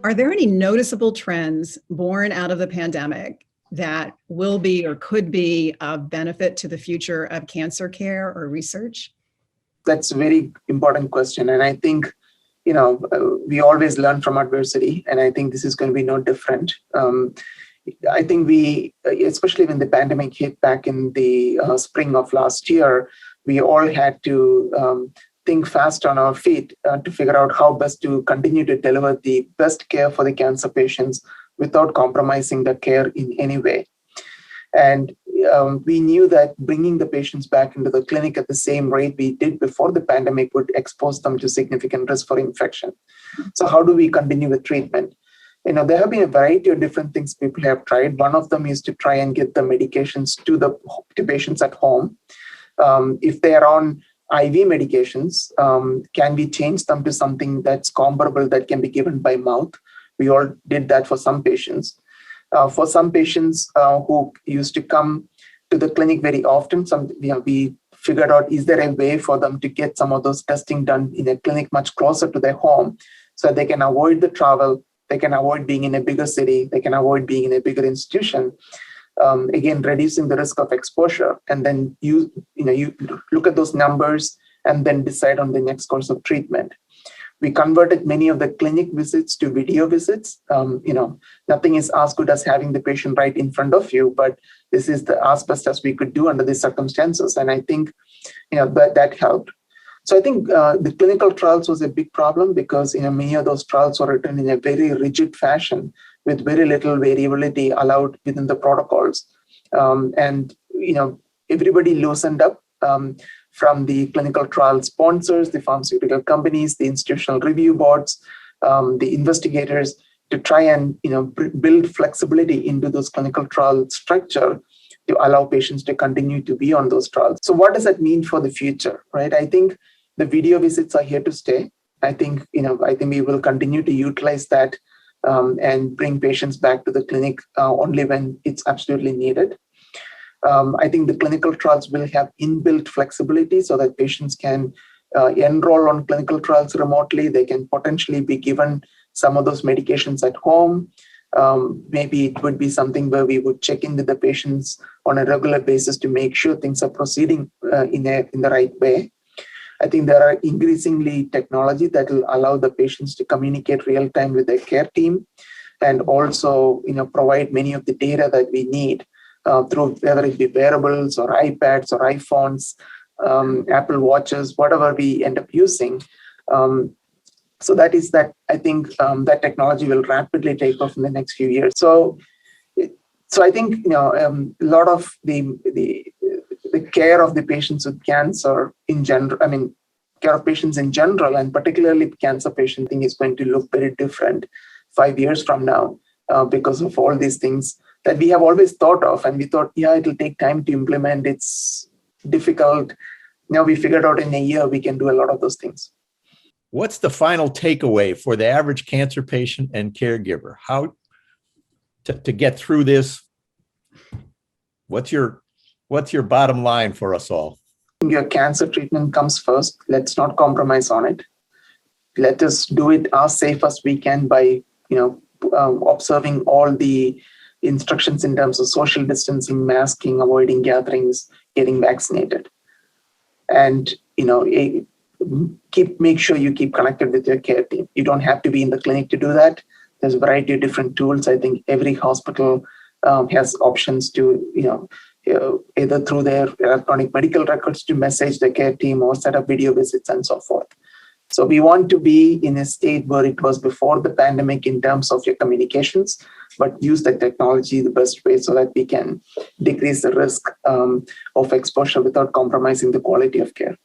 Are there any noticeable trends born out of the pandemic that will be or could be of benefit to the future of cancer care or research? That's a very important question. And I think, we always learn from adversity. And I think this is going to be no different. I think we, especially when the pandemic hit back in the spring of last year, we all had to think fast on our feet to figure out how best to continue to deliver the best care for the cancer patients without compromising the care in any way. And we knew that bringing the patients back into the clinic at the same rate we did before the pandemic would expose them to significant risk for infection. So how do we continue with treatment? There have been a variety of different things people have tried. One of them is to try and get the medications to patients at home. If they are on IV medications, can we change them to something that's comparable that can be given by mouth? We all did that for some patients. For some patients who used to come to the clinic very often, we figured out, is there a way for them to get some of those testing done in a clinic much closer to their home so they can avoid the travel, they can avoid being in a bigger city, they can avoid being in a bigger institution. Again, reducing the risk of exposure. And then you look at those numbers and then decide on the next course of treatment. We converted many of the clinic visits to video visits. Nothing is as good as having the patient right in front of you, but this is as best as we could do under these circumstances. And I think that helped. So I think the clinical trials was a big problem because many of those trials were written in a very rigid fashion with very little variability allowed within the protocols. And everybody loosened up from the clinical trial sponsors, the pharmaceutical companies, the institutional review boards, the investigators, to try and build flexibility into those clinical trial structure to allow patients to continue to be on those trials. So what does that mean for the future, right? I think the video visits are here to stay. I think we will continue to utilize that and bring patients back to the clinic only when it's absolutely needed. I think the clinical trials will have inbuilt flexibility so that patients can enroll on clinical trials remotely. They can potentially be given some of those medications at home. Maybe it would be something where we would check in with the patients on a regular basis to make sure things are proceeding in the right way. I think there are increasingly technology that will allow the patients to communicate real time with their care team and also provide many of the data that we need through whether it be wearables or iPads or iPhones, Apple Watches, whatever we end up using. So I think that technology will rapidly take off in the next few years. So I think a lot of the care of the patients with cancer in general, care of patients in general, and particularly cancer patients, I think is going to look very different 5 years from now because of all these things that we have always thought of. And we thought, it'll take time to implement. It's difficult. Now we figured out in a year, we can do a lot of those things. What's the final takeaway for the average cancer patient and caregiver? How to get through this? What's your bottom line for us all? Your cancer treatment comes first. Let's not compromise on it. Let us do it as safe as we can by, observing all the instructions in terms of social distancing, masking, avoiding gatherings, getting vaccinated. And, make sure you keep connected with your care team. You don't have to be in the clinic to do that. There's a variety of different tools. I think every hospital has options to, either through their electronic medical records to message the care team or set up video visits and so forth. So we want to be in a state where it was before the pandemic in terms of your communications, but use the technology the best way so that we can decrease the risk of exposure without compromising the quality of care.